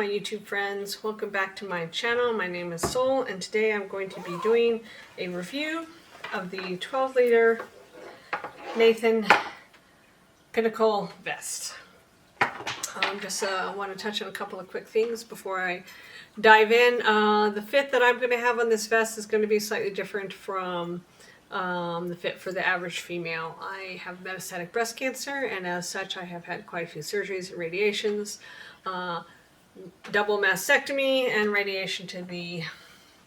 my YouTube friends. Welcome back to my channel. My name is Sol, and today I'm going to be doing a review of the 12-liter Nathan Pinnacle vest. Just want to touch on a couple of quick things before I dive in. The fit that I'm going to have on this vest is going to be slightly different from the fit for the average female. I have metastatic breast cancer, and as such I have had quite a few surgeries and radiations, double mastectomy and radiation to the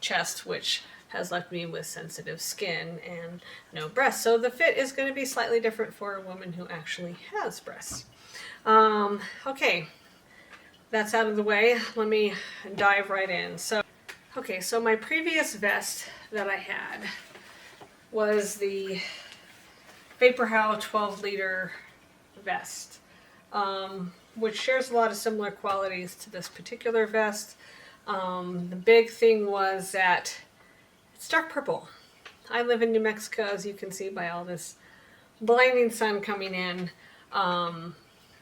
chest, which has left me with sensitive skin and no breasts. So the fit is going to be slightly different for a woman who actually has breasts. Okay, that's out of the way. Let me dive right in. So my previous vest that I had was the reiew 12-liter vest, which shares a lot of similar qualities to this particular vest. The big thing was that it's dark purple. I live in New Mexico, as you can see by all this blinding sun coming in.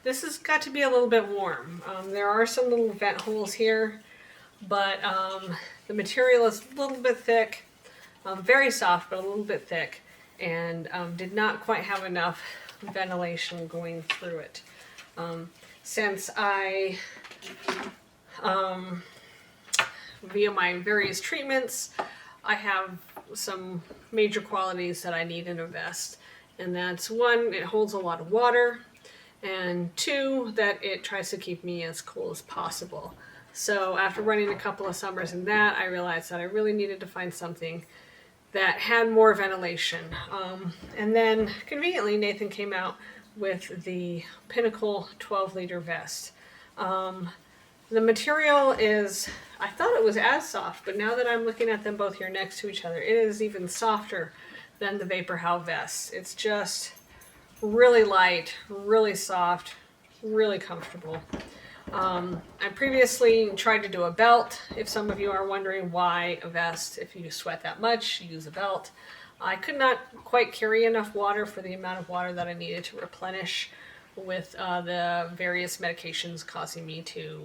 This has got to be a little bit warm. There are some little vent holes here, but the material is a little bit thick, very soft, but a little bit thick, and did not quite have enough ventilation going through it. Since I, via my various treatments, I have some major qualities that I need in a vest. And that's one, it holds a lot of water, and two, that it tries to keep me as cool as possible. So after running a couple of summers in that, I realized that I really needed to find something that had more ventilation. And then conveniently, Nathan came out with the Pinnacle 12-liter vest. The material is, I thought it was as soft, but now that I'm looking at them both here next to each other, it is even softer than the reiew vest. It's just really light, really soft, really comfortable. I previously tried to do a belt. If some of you are wondering why a vest, if you sweat that much, you use a belt. I could not quite carry enough water for the amount of water that I needed to replenish with the various medications causing me to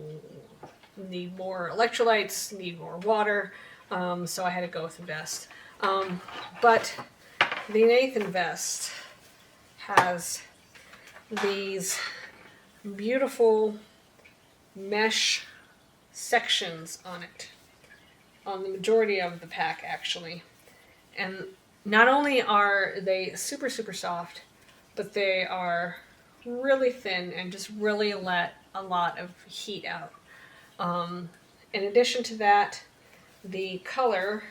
need more electrolytes, need more water, so I had to go with the vest. But the Nathan vest has these beautiful mesh sections on it, on the majority of the pack actually. And not only are they super soft, but they are really thin and just really let a lot of heat out. In addition to that, the color,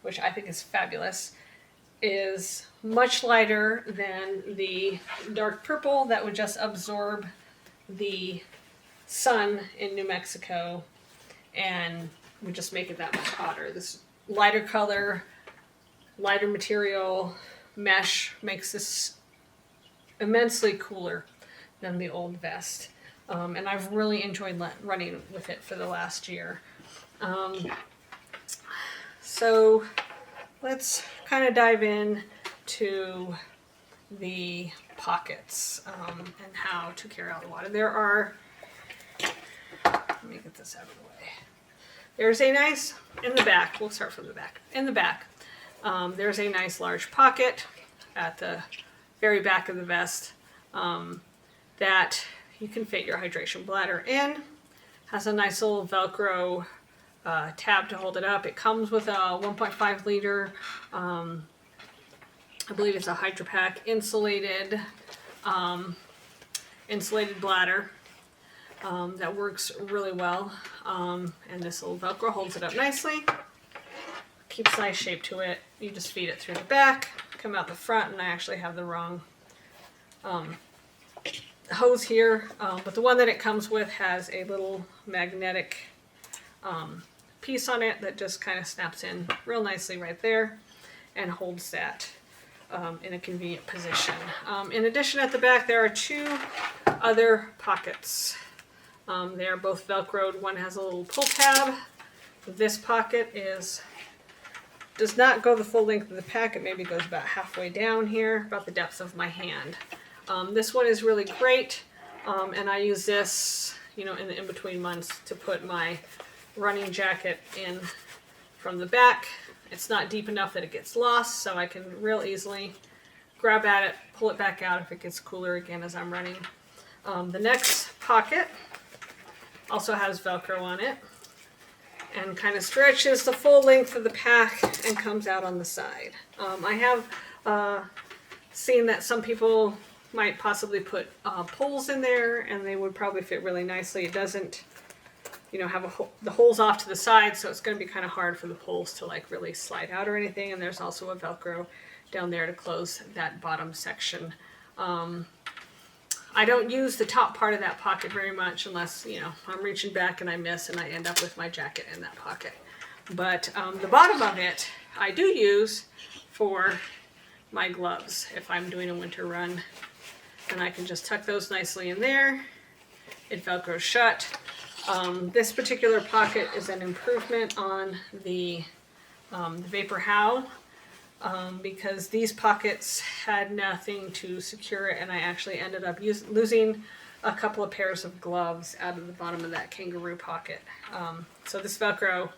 which I think is fabulous, is much lighter than the dark purple that would just absorb the sun in New Mexico and would just make it that much hotter. This lighter color, lighter material, mesh makes this immensely cooler than the old vest. And I've really enjoyed running with it for the last year. So let's kind of dive in to the pockets and how to carry out the water. There are, let me get this out of the way. There's a nice, in the back, we'll start from the back. In the back, there's a nice large pocket at the very back of the vest that you can fit your hydration bladder in. Has a nice little Velcro tab to hold it up. It comes with a 1.5 liter, I believe it's a Hydro Pack insulated bladder that works really well. And this little Velcro holds it up nicely. Keeps a nice shape to it. You just feed it through the back, come out the front, and I actually have the wrong hose here, but the one that it comes with has a little magnetic piece on it that just kind of snaps in real nicely right there and holds that in a convenient position. In addition, at the back there are two other pockets. They are both Velcroed. One has a little pull tab. This pocket does not go the full length of the pack. It maybe goes about halfway down here, about the depth of my hand. This one is really great, and I use this you know, in the in-between months to put my running jacket in from the back. It's not deep enough that it gets lost, so I can real easily grab at it, pull it back out if it gets cooler again as I'm running. The next pocket also has Velcro on it and kind of stretches the full length of the pack and comes out on the side. I have seen that some people might possibly put pulls in there, and they would probably fit really nicely. It doesn't, you know, have the holes off to the side, so it's going to be kind of hard for the pulls to like really slide out or anything. And there's also a Velcro down there to close that bottom section. I don't use the top part of that pocket very much unless, you know, I'm reaching back and I miss and I end up with my jacket in that pocket. But the bottom of it I do use for my gloves if I'm doing a winter run. And I can just tuck those nicely in there. It Velcros shut. This particular pocket is an improvement on the Vapor How. Because these pockets had nothing to secure it, and I actually ended up losing a couple of pairs of gloves out of the bottom of that kangaroo pocket. So this Velcro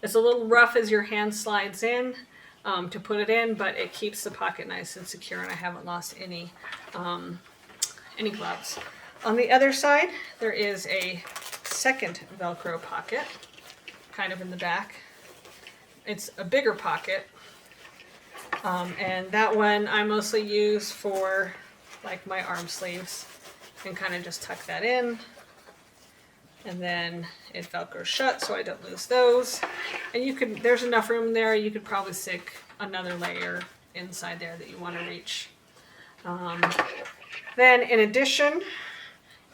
is a little rough as your hand slides in to put it in, but it keeps the pocket nice and secure, and I haven't lost any gloves. On the other side, there is a second Velcro pocket, kind of in the back. It's a bigger pocket. And that one I mostly use for like my arm sleeves, and kind of just tuck that in, and then it Velcros shut so I don't lose those. And there's enough room there, you could probably stick another layer inside there that you want to reach. Then in addition,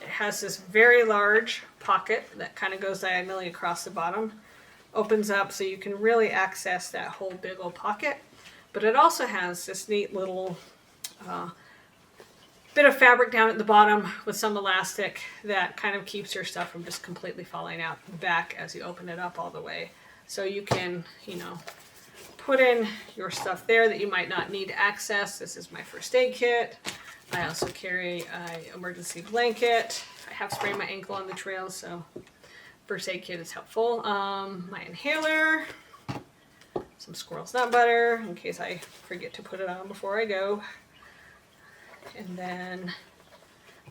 it has this very large pocket that kind of goes diagonally across the bottom, opens up so you can really access that whole big old pocket. But it also has this neat little bit of fabric down at the bottom with some elastic that kind of keeps your stuff from just completely falling out the back as you open it up all the way. So you can, you know, put in your stuff there that you might not need to access. This is my first aid kit. I also carry an emergency blanket. I have sprained my ankle on the trail, so first aid kit is helpful. My inhaler. Some squirrel's nut butter in case I forget to put it on before I go. And then,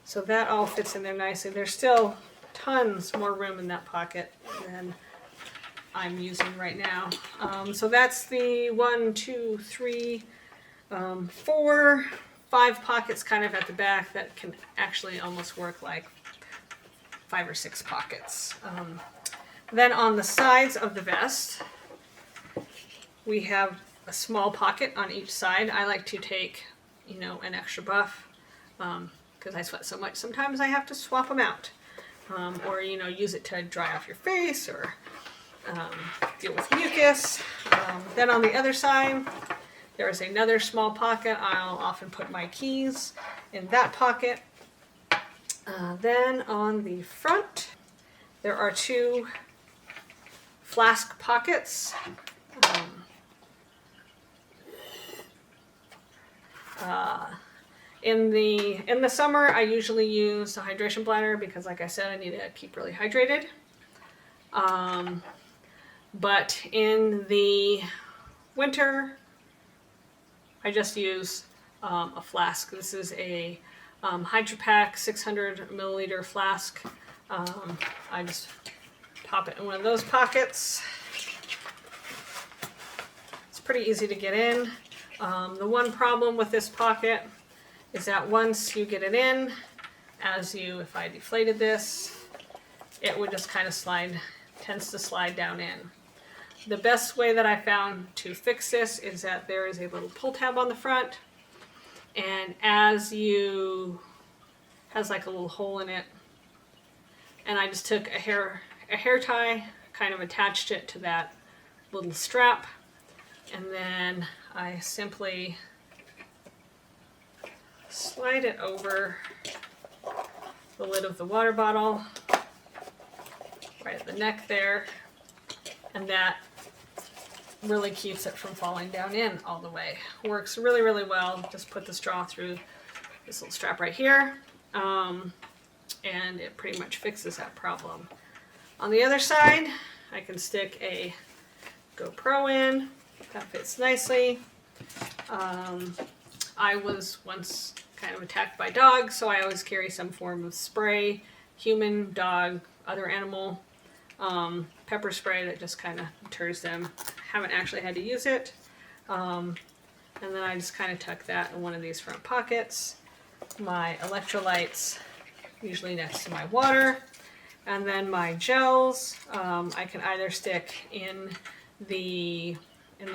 so that all fits in there nicely. There's still tons more room in that pocket than I'm using right now. So that's the 1, 2, 3, 4, 5 pockets kind of at the back that can actually almost work like 5 or 6 pockets. Then on the sides of the vest, we have a small pocket on each side. I like to take, you know, an extra buff because I sweat so much. Sometimes I have to swap them out, or, you know, use it to dry off your face or deal with mucus. Then on the other side, there is another small pocket. I'll often put my keys in that pocket. Then on the front, there are 2 flask pockets. In the summer, I usually use a hydration bladder because, like I said, I need to keep really hydrated. But in the winter, I just use a flask. This is a Hydro Pack 600 milliliter flask. I just pop it in one of those pockets. It's pretty easy to get in. The one problem with this pocket is that once you get it in, if I deflated this, it would just kind of tends to slide down in. The best way that I found to fix this is that there is a little pull tab on the front, and has like a little hole in it, and I just took a hair tie, kind of attached it to that little strap, and then I simply slide it over the lid of the water bottle, right at the neck there, and that really keeps it from falling down in all the way. Works really, really well. Just put the straw through this little strap right here. and it pretty much fixes that problem. On the other side, I can stick a GoPro in. That fits nicely. I was once kind of attacked by dogs, so I always carry some form of spray, human, dog, other animal, pepper spray that just kind of deters them. Haven't actually had to use it. And then I just kind of tuck that in one of these front pockets. My electrolytes, usually next to my water. And then my gels, I can either stick in the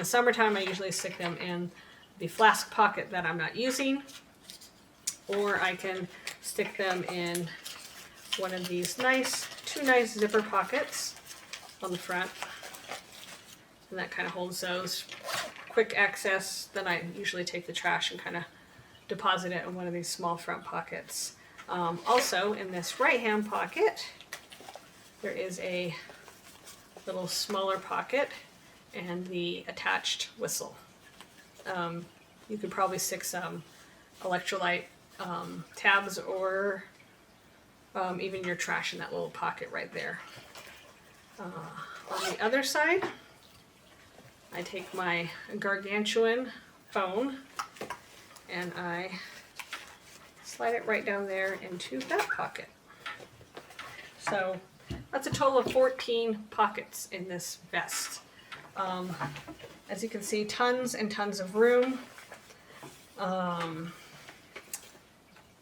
summertime, I usually stick them in the flask pocket that I'm not using, or I can stick them in one of these two nice zipper pockets on the front, and that kind of holds those. Quick access. Then I usually take the trash and kind of deposit it in one of these small front pockets. Also in this right hand pocket there is a little smaller pocket and the attached whistle. You could probably stick some electrolyte tabs or even your trash in that little pocket right there. On the other side, I take my gargantuan phone and I slide it right down there into that pocket. So that's a total of 14 pockets in this vest. As you can see, tons and tons of room.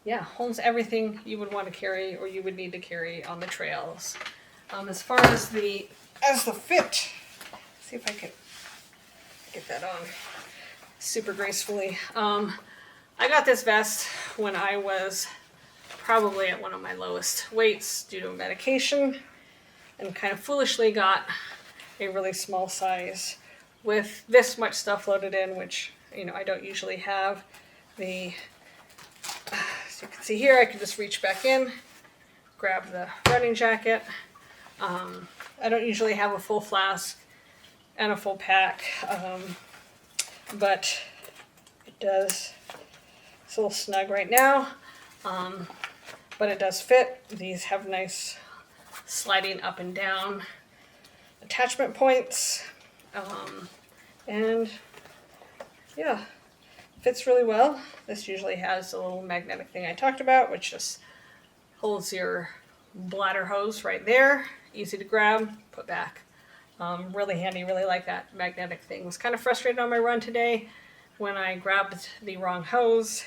Yeah, holds everything you would want to carry or you would need to carry on the trails. As far as the fit, see if I can get that on super gracefully. I got this vest when I was probably at one of my lowest weights due to a medication, and kind of foolishly got a really small size with this much stuff loaded in, which, you know, I don't usually have. As you can see here, I can just reach back in, grab the running jacket. I don't usually have a full flask and a full pack, but it does. It's a little snug right now, but it does fit. These have nice sliding up and down attachment points, and yeah, fits really well. This usually has a little magnetic thing I talked about, which just holds your bladder hose right there. Easy to grab, put back. Really handy, really like that magnetic thing. Was kind of frustrated on my run today when I grabbed the wrong hose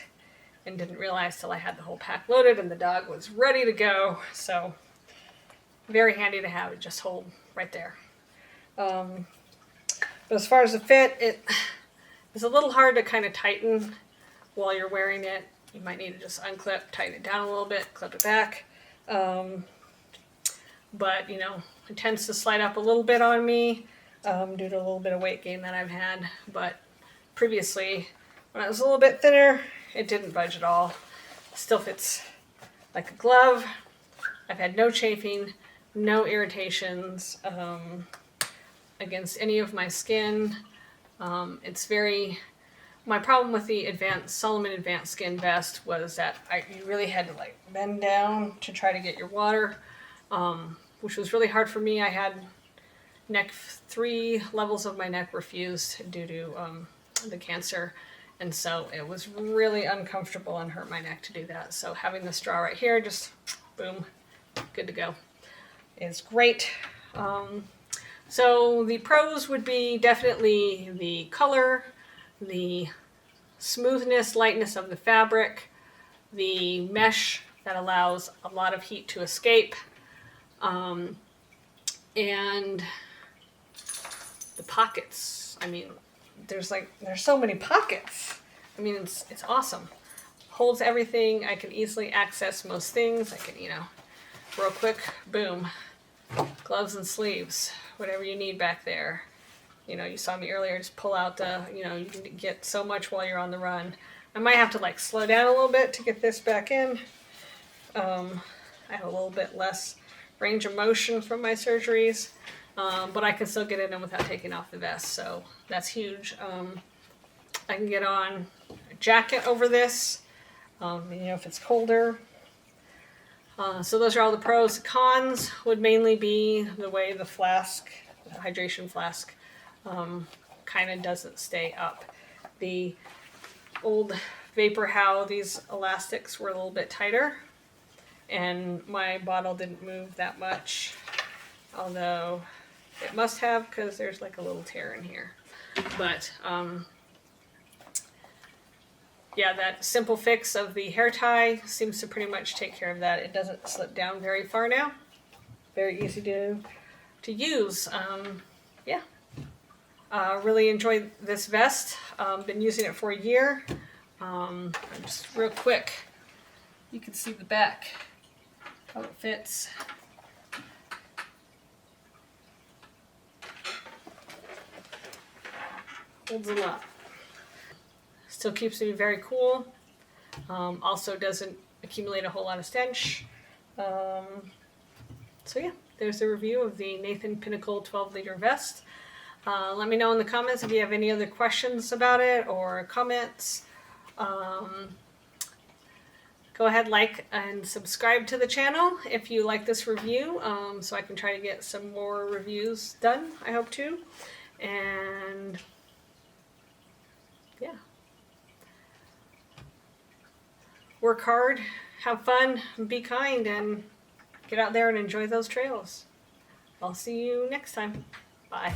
and didn't realize till I had the whole pack loaded and the dog was ready to go. So very handy to have it just hold right there. But as far as the fit, it is a little hard to kind of tighten while you're wearing it. You might need to just unclip, tighten it down a little bit, clip it back. But, you know, it tends to slide up a little bit on me due to a little bit of weight gain that I've had. But previously, when I was a little bit thinner, it didn't budge at all. Still fits like a glove. I've had no chafing, no irritations against any of my skin. My problem with the Solomon Advanced Skin Vest was that you really had to like bend down to try to get your water, which was really hard for me. I had 3 levels of my neck were fused due to the cancer, and so it was really uncomfortable and hurt my neck to do that. So having the straw right here, just boom, good to go, is great. So the pros would be definitely the color, the smoothness, lightness of the fabric, the mesh that allows a lot of heat to escape, and the pockets. I mean, there's so many pockets. I mean, it's awesome. Holds everything. I can easily access most things. I can, you know, real quick, boom, gloves and sleeves, whatever you need back there. You know, you saw me earlier, just pull out you can get so much while you're on the run. I might have to like slow down a little bit to get this back in. I have a little bit less range of motion from my surgeries, but I can still get it in without taking off the vest, so that's huge. I can get on a jacket over this, you know, if it's colder. So those are all the pros. Cons would mainly be the way the flask, the hydration flask, kind of doesn't stay up. The old Vapor How, these elastics were a little bit tighter, and my bottle didn't move that much, although it must have, because there's like a little tear in here. But yeah, that simple fix of the hair tie seems to pretty much take care of that. It doesn't slip down very far now. Very easy to use. Yeah. Really enjoyed this vest. Been using it for a year. Just real quick, you can see the back, how it fits. Holds a lot. Still keeps me very cool. Also doesn't accumulate a whole lot of stench. So yeah, there's a review of the Nathan Pinnacle 12-liter vest. Let me know in the comments if you have any other questions about it or comments. Go ahead, like and subscribe to the channel if you like this review, so I can try to get some more reviews done, I hope to. And yeah. Work hard, have fun, be kind, and get out there and enjoy those trails. I'll see you next time. Bye.